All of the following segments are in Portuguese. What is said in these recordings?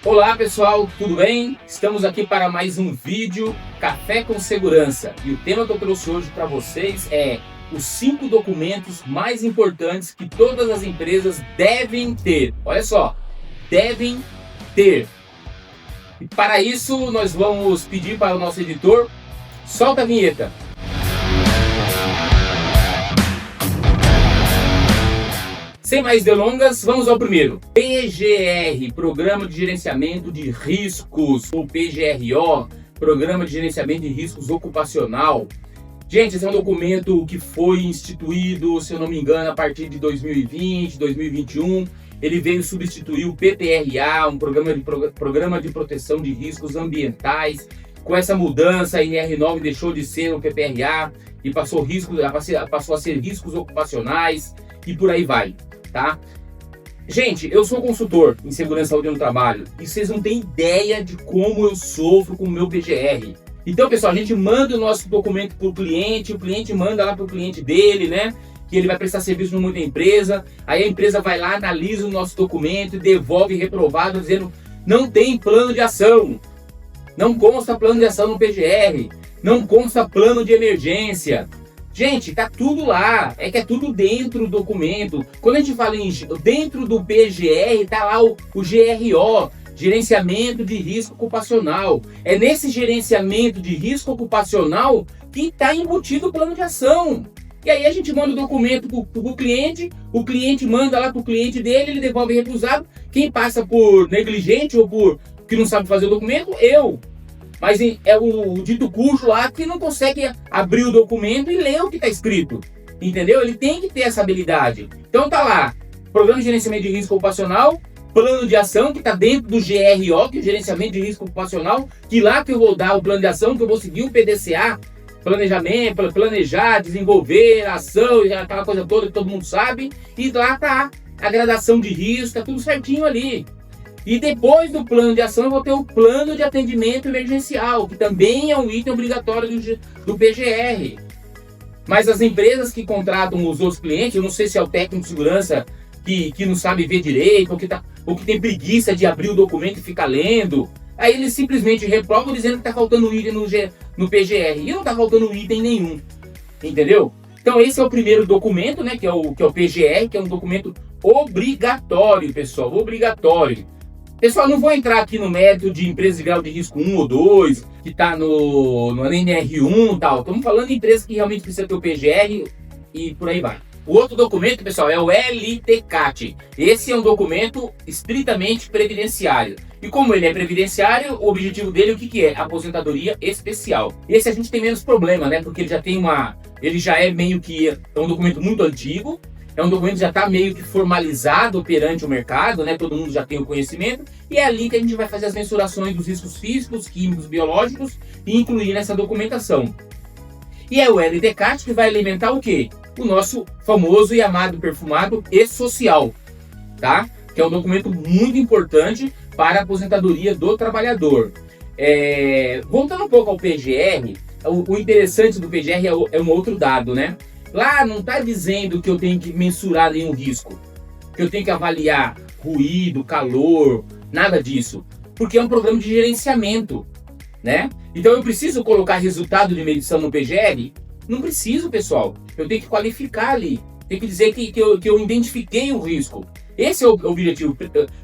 Olá pessoal, tudo bem? Estamos aqui para mais um vídeo Café com Segurança e o tema que eu trouxe hoje para vocês é os 5 documentos mais importantes que todas as empresas devem ter. Olha só, devem ter. E para isso nós vamos pedir para o nosso editor, solta a vinheta. Sem mais delongas, vamos ao primeiro. PGR, Programa de Gerenciamento de Riscos, ou PGRO, Programa de Gerenciamento de Riscos Ocupacional. Gente, esse é um documento que foi instituído, se eu não me engano, a partir de 2020, 2021. Ele veio substituir o PPRA, um programa de proteção de riscos ambientais. Com essa mudança, a NR9 deixou de ser o PPRA e passou a ser riscos ocupacionais e por aí vai. Tá? Gente, eu sou consultor em segurança e saúde no trabalho e vocês não têm ideia de como eu sofro com o meu PGR. Então, pessoal, a gente manda o nosso documento para o cliente manda lá para o cliente dele, né? Que ele vai prestar serviço numa outra empresa. Aí a empresa vai lá, analisa o nosso documento e devolve reprovado, dizendo não tem plano de ação, não consta plano de ação no PGR, não consta plano de emergência. Gente, tá tudo lá, é que é tudo dentro do documento. Quando a gente fala em dentro do PGR, tá lá o GRO, Gerenciamento de Risco Ocupacional. É nesse gerenciamento de risco ocupacional que está embutido o plano de ação. E aí a gente manda o documento pro cliente, o cliente manda lá pro cliente dele, ele devolve recusado. Quem passa por negligente ou por que não sabe fazer o documento? Eu. Mas é o dito cujo lá que não consegue abrir o documento e ler o que está escrito. Entendeu? Ele tem que ter essa habilidade. Então tá lá, Programa de Gerenciamento de Risco Ocupacional, Plano de Ação, que está dentro do GRO, que é o Gerenciamento de Risco Ocupacional, que lá que eu vou dar o plano de ação, que eu vou seguir o PDCA, planejamento, planejar, desenvolver, ação, aquela coisa toda que todo mundo sabe. E lá tá a gradação de risco, tá tudo certinho ali. E depois do plano de ação eu vou ter o plano de atendimento emergencial, que também é um item obrigatório do PGR. Mas as empresas que contratam os outros clientes, eu não sei se é o técnico de segurança que não sabe ver direito, ou que tem preguiça de abrir o documento e ficar lendo, aí eles simplesmente reprovam dizendo que está faltando item no PGR. E não está faltando item nenhum, entendeu? Então esse é o primeiro documento, né, que é o PGR, que é um documento obrigatório, pessoal, obrigatório. Pessoal, não vou entrar aqui no mérito de empresas de grau de risco 1 ou 2, que está no NR1 e tal. Estamos falando de empresas que realmente precisam ter o PGR e por aí vai. O outro documento, pessoal, é o LTCAT. Esse é um documento estritamente previdenciário. E como ele é previdenciário, o objetivo dele, o que é? Aposentadoria especial. Esse a gente tem menos problema, né? Porque ele já é meio que é um documento muito antigo. É um documento que já está meio que formalizado perante o mercado, né? Todo mundo já tem o conhecimento. E é ali que a gente vai fazer as mensurações dos riscos físicos, químicos, biológicos e incluir nessa documentação. E é o LTCAT que vai alimentar o quê? O nosso famoso e amado perfumado E-Social, tá? Que é um documento muito importante para a aposentadoria do trabalhador. Voltando um pouco ao PGR, o interessante do PGR é um outro dado, né? Lá não está dizendo que eu tenho que mensurar nenhum risco, que eu tenho que avaliar ruído, calor, nada disso. Porque é um programa de gerenciamento, né? Então eu preciso colocar resultado de medição no PGR? Não preciso, pessoal. Eu tenho que qualificar ali. Tem que dizer que eu identifiquei o risco. Esse é o objetivo.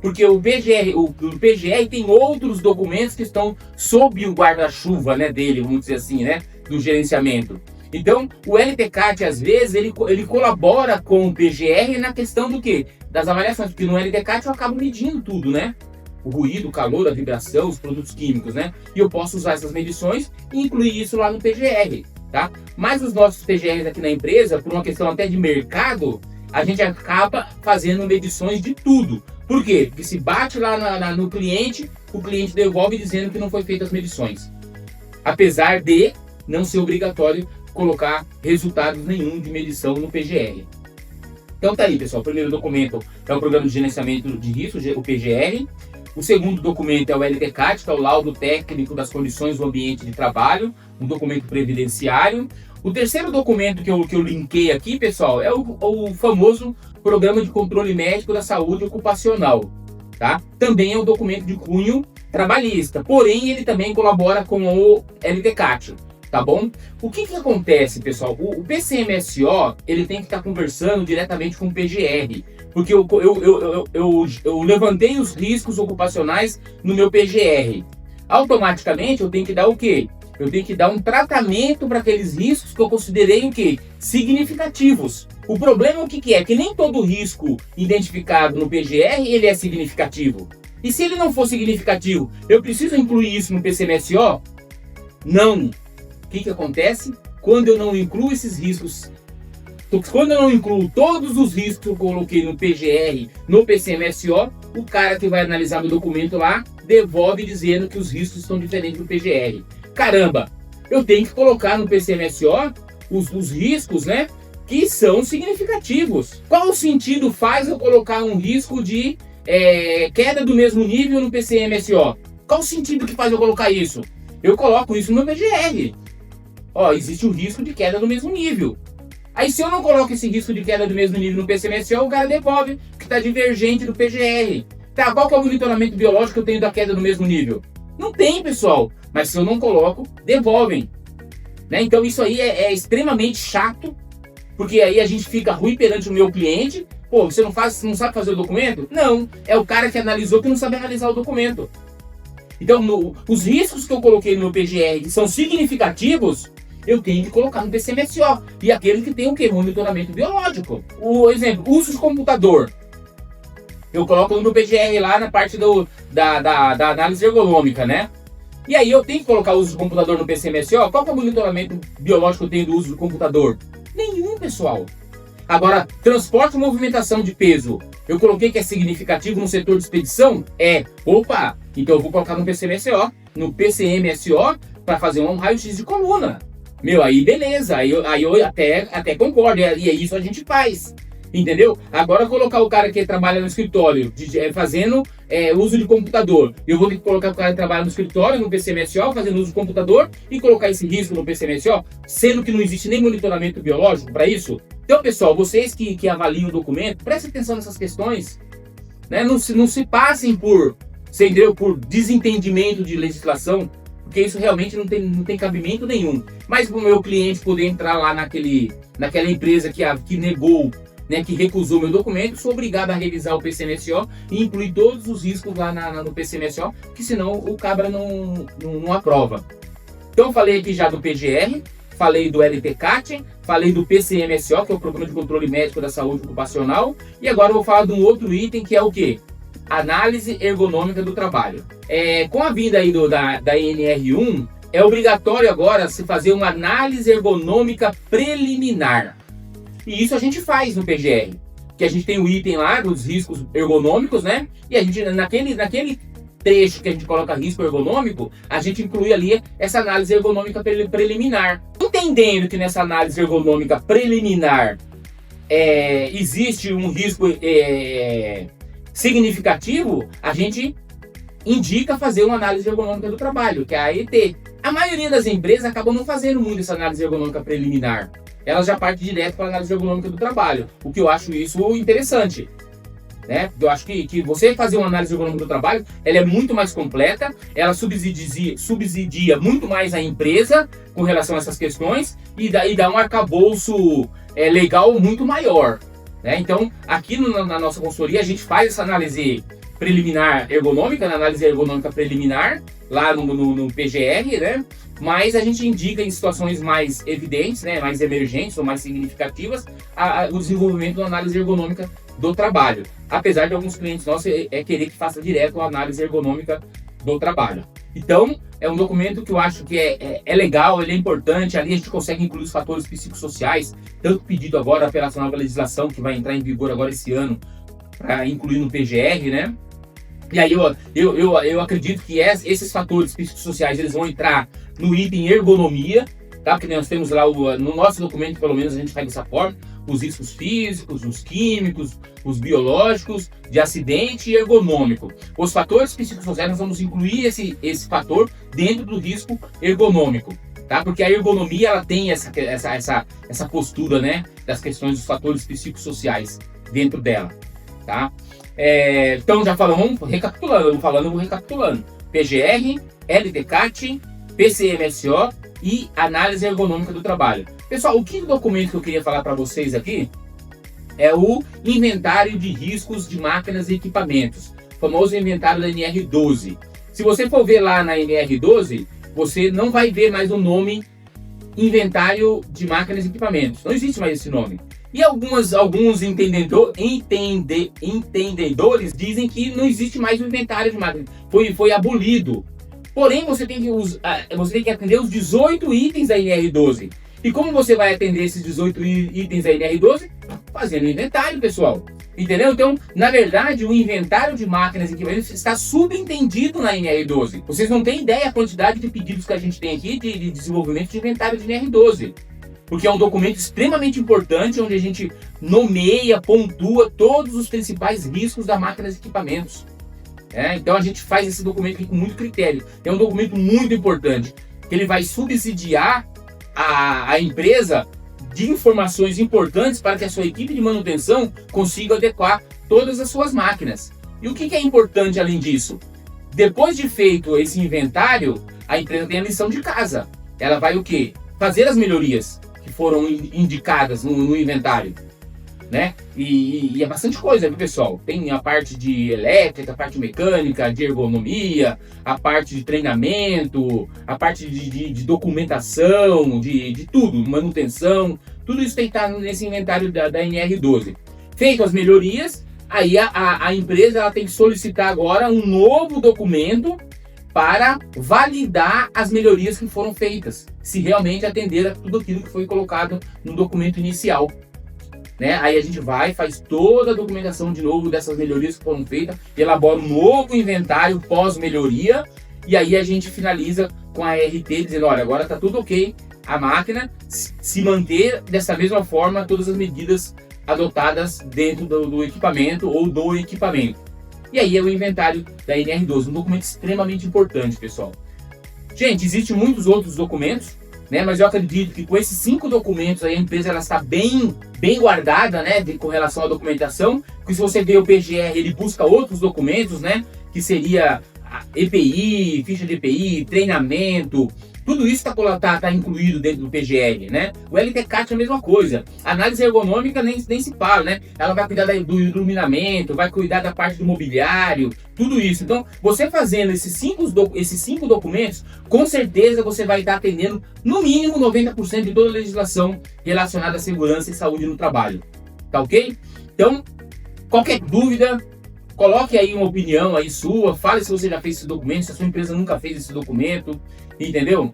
Porque o PGR tem outros documentos que estão sob o guarda-chuva, né, dele, vamos dizer assim, né? Do gerenciamento. Então, o LTCAT, às vezes, ele colabora com o PGR na questão do quê? Das avaliações, porque no LTCAT eu acabo medindo tudo, né? O ruído, o calor, a vibração, os produtos químicos, né? E eu posso usar essas medições e incluir isso lá no PGR, tá? Mas os nossos PGRs aqui na empresa, por uma questão até de mercado, a gente acaba fazendo medições de tudo. Por quê? Porque se bate lá no cliente, o cliente devolve dizendo que não foi feitas as medições. Apesar de não ser obrigatório colocar resultados nenhum de medição no PGR. Então tá aí, pessoal, o primeiro documento é o Programa de Gerenciamento de Risco, o PGR. O segundo documento é o LTCAT, que é o Laudo Técnico das Condições do Ambiente de Trabalho, um documento previdenciário. O terceiro documento que eu linkei aqui, pessoal, é o famoso Programa de Controle Médico da Saúde Ocupacional. tá? Também é um documento de cunho trabalhista, porém ele também colabora com o LTCAT, tá bom? O que acontece, pessoal? O PCMSO, ele tem que estar conversando diretamente com o PGR, porque eu levantei os riscos ocupacionais no meu PGR. Automaticamente eu tenho que dar o quê? Eu tenho que dar um tratamento para aqueles riscos que eu considerei o quê? Significativos. O problema o que é? Que nem todo risco identificado no PGR ele é significativo. E se ele não for significativo, eu preciso incluir isso no PCMSO? Não. O que acontece? Quando eu não incluo esses riscos, quando eu não incluo todos os riscos que eu coloquei no PGR, no PCMSO, o cara que vai analisar meu documento lá, devolve dizendo que os riscos estão diferentes do PGR. Caramba, eu tenho que colocar no PCMSO os riscos, né, que são significativos. Qual o sentido faz eu colocar um risco de queda do mesmo nível no PCMSO? Qual o sentido que faz eu colocar isso? Eu coloco isso no PGR. Ó, existe o risco de queda do mesmo nível. Aí se eu não coloco esse risco de queda do mesmo nível no PCMSO, o cara devolve que está divergente do PGR. Tá, qual que é o monitoramento biológico que eu tenho da queda do mesmo nível? Não tem, pessoal. Mas se eu não coloco, devolvem. Né? Então isso aí é extremamente chato, porque aí a gente fica ruim perante o meu cliente. Pô, você não sabe fazer o documento? Não, é o cara que analisou que não sabe analisar o documento. Então, os riscos que eu coloquei no PGR que são significativos, eu tenho que colocar no PCMSO. E aquele que tem o quê? Monitoramento biológico. O exemplo, uso de computador. Eu coloco no PGR lá na parte da análise ergonômica, né? E aí eu tenho que colocar o uso do computador no PCMSO. Qual que é o monitoramento biológico que eu tenho do uso do computador? Nenhum, pessoal. Agora, transporte e movimentação de peso. Eu coloquei que é significativo no setor de expedição? Opa! Então eu vou colocar no PCMSO, para fazer um raio-x de coluna. Meu, aí beleza, aí eu até concordo, e é isso a gente faz. Entendeu? Agora colocar o cara que trabalha no escritório fazendo uso de computador. Eu vou ter que colocar o cara que trabalha no escritório, no PCMSO, fazendo uso de computador e colocar esse risco no PCMSO, sendo que não existe nem monitoramento biológico para isso. Então, pessoal, vocês que avaliam o documento, prestem atenção nessas questões. Né? Não se passem por desentendimento de legislação, porque isso realmente não tem cabimento nenhum. Mas para o meu cliente poder entrar lá naquela empresa que negou, né, que recusou meu documento, sou obrigado a revisar o PCMSO e incluir todos os riscos lá no PCMSO, que senão o cabra não aprova. Então falei aqui já do PGR, falei do LTCAT, falei do PCMSO, que é o Programa de Controle Médico da Saúde Ocupacional, e agora eu vou falar de um outro item que é o quê? Análise ergonômica do trabalho. Com a vinda aí da NR1, é obrigatório agora se fazer uma análise ergonômica preliminar. E isso a gente faz no PGR, que a gente tem o item lá dos riscos ergonômicos, né? E a gente, naquele trecho que a gente coloca risco ergonômico, a gente inclui ali essa análise ergonômica preliminar. Entendendo que nessa análise ergonômica preliminar existe um risco significativo, a gente indica fazer uma análise ergonômica do trabalho, que é a AET. A maioria das empresas acabam não fazendo muito essa análise ergonômica preliminar. Elas já partem direto para a análise ergonômica do trabalho, o que eu acho isso interessante. Né? Eu acho que você fazer uma análise ergonômica do trabalho, ela é muito mais completa, ela subsidia muito mais a empresa com relação a essas questões e dá um arcabouço legal muito maior. Né? Então, aqui na nossa consultoria, a gente faz essa análise preliminar ergonômica, na análise ergonômica preliminar, lá no PGR, né? Mas a gente indica em situações mais evidentes, né, mais emergentes ou mais significativas, o desenvolvimento da análise ergonômica do trabalho. Apesar de alguns clientes nossos querer que faça direto a análise ergonômica do trabalho. Então, é um documento que eu acho que é legal, ele é importante. Ali a gente consegue incluir os fatores psicossociais, tanto pedido agora pela nova legislação que vai entrar em vigor agora esse ano, para incluir no PGR, né? E aí eu acredito que esses fatores psicossociais eles vão entrar no item ergonomia, tá? Porque nós temos lá no nosso documento, pelo menos a gente faz dessa forma, os riscos físicos, os químicos, os biológicos, de acidente e ergonômico. Os fatores psicossociais nós vamos incluir esse fator dentro do risco ergonômico, tá? Porque a ergonomia ela tem essa postura, né, das questões dos fatores psicossociais dentro dela. tá? Então já falamos, vou recapitulando. PGR, LTCAT, PCMSO e análise ergonômica do trabalho. Pessoal, o quinto documento que eu queria falar para vocês aqui é o inventário de riscos de máquinas e equipamentos, o famoso inventário da NR12. Se você for ver lá na NR12, você não vai ver mais o nome inventário de máquinas e equipamentos. Não existe mais esse nome. E alguns entendedores dizem que não existe mais o inventário de máquinas. Foi abolido. Porém, você tem que atender os 18 itens da NR12. E como você vai atender esses 18 itens da NR12? Fazendo inventário, pessoal. Entendeu? Então, na verdade, o inventário de máquinas e equipamentos está subentendido na NR12. Vocês não têm ideia a quantidade de pedidos que a gente tem aqui de desenvolvimento de inventário de NR12. Porque é um documento extremamente importante, onde a gente nomeia, pontua todos os principais riscos das máquinas e equipamentos. Então a gente faz esse documento aqui com muito critério. É um documento muito importante, que ele vai subsidiar a empresa de informações importantes para que a sua equipe de manutenção consiga adequar todas as suas máquinas. E o que é importante além disso? Depois de feito esse inventário, a empresa tem a lição de casa. Ela vai o quê? Fazer as melhorias que foram indicadas no inventário, né? E é bastante coisa, viu, pessoal? Tem a parte de elétrica, a parte mecânica, de ergonomia, a parte de treinamento, a parte de documentação, de tudo, manutenção, tudo isso tem que estar nesse inventário da NR12. Feito as melhorias, aí a empresa ela tem que solicitar agora um novo documento para validar as melhorias que foram feitas, se realmente atender a tudo aquilo que foi colocado no documento inicial. Aí a gente faz toda a documentação de novo dessas melhorias que foram feitas, elabora um novo inventário pós-melhoria, e aí a gente finaliza com a RT dizendo, olha, agora está tudo ok, a máquina se manter dessa mesma forma, todas as medidas adotadas dentro do equipamento ou do equipamento. E aí é o inventário da NR12, um documento extremamente importante, pessoal. Gente, existem muitos outros documentos, mas eu acredito que com esses 5 documentos aí a empresa ela está bem guardada, com relação à documentação, porque se você vê o PGR, ele busca outros documentos, que seria a EPI, ficha de EPI, treinamento, tudo isso está incluído dentro do PGR, O LTCAT é a mesma coisa. A análise ergonômica nem se fala, Ela vai cuidar do iluminamento, vai cuidar da parte do mobiliário, tudo isso. Então, você fazendo esses 5 documentos, com certeza você vai estar atendendo no mínimo 90% de toda a legislação relacionada à segurança e saúde no trabalho. Tá ok? Então, qualquer dúvida, coloque aí uma opinião aí sua, fale se você já fez esse documento, se a sua empresa nunca fez esse documento, entendeu?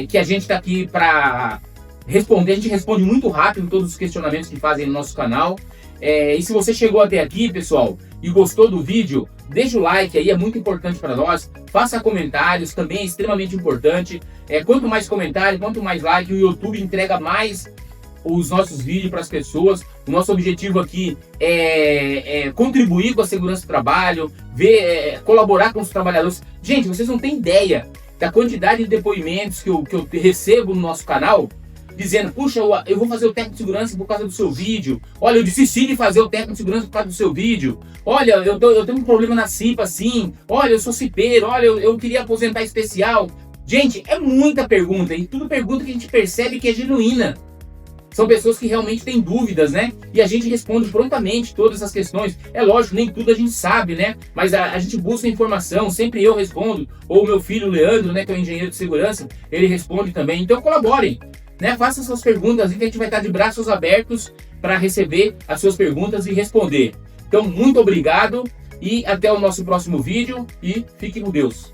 Que a gente está aqui para responder, a gente responde muito rápido todos os questionamentos que fazem no nosso canal. E se você chegou até aqui, pessoal, e gostou do vídeo, deixa o like aí, é muito importante para nós. Faça comentários, também é extremamente importante. Quanto mais comentário, quanto mais like, o YouTube entrega mais os nossos vídeos para as pessoas. O nosso objetivo aqui é contribuir com a segurança do trabalho, colaborar com os trabalhadores. Gente, vocês não têm ideia da quantidade de depoimentos que eu recebo no nosso canal, dizendo, puxa, eu vou fazer o técnico de segurança por causa do seu vídeo. Olha, eu desisti de fazer o técnico de segurança por causa do seu vídeo. Olha, eu tenho um problema na CIPA, assim. Olha, eu sou cipeiro. Olha, eu queria aposentar especial. Gente, é muita pergunta, e tudo pergunta que a gente percebe que é genuína. São pessoas que realmente têm dúvidas, E a gente responde prontamente todas as questões. É lógico, nem tudo a gente sabe, Mas a gente busca informação, sempre eu respondo. Ou o meu filho, Leandro, que é o engenheiro de segurança, ele responde também. Então colaborem, Façam suas perguntas, que a gente vai estar de braços abertos para receber as suas perguntas e responder. Então, muito obrigado e até o nosso próximo vídeo e fique com Deus.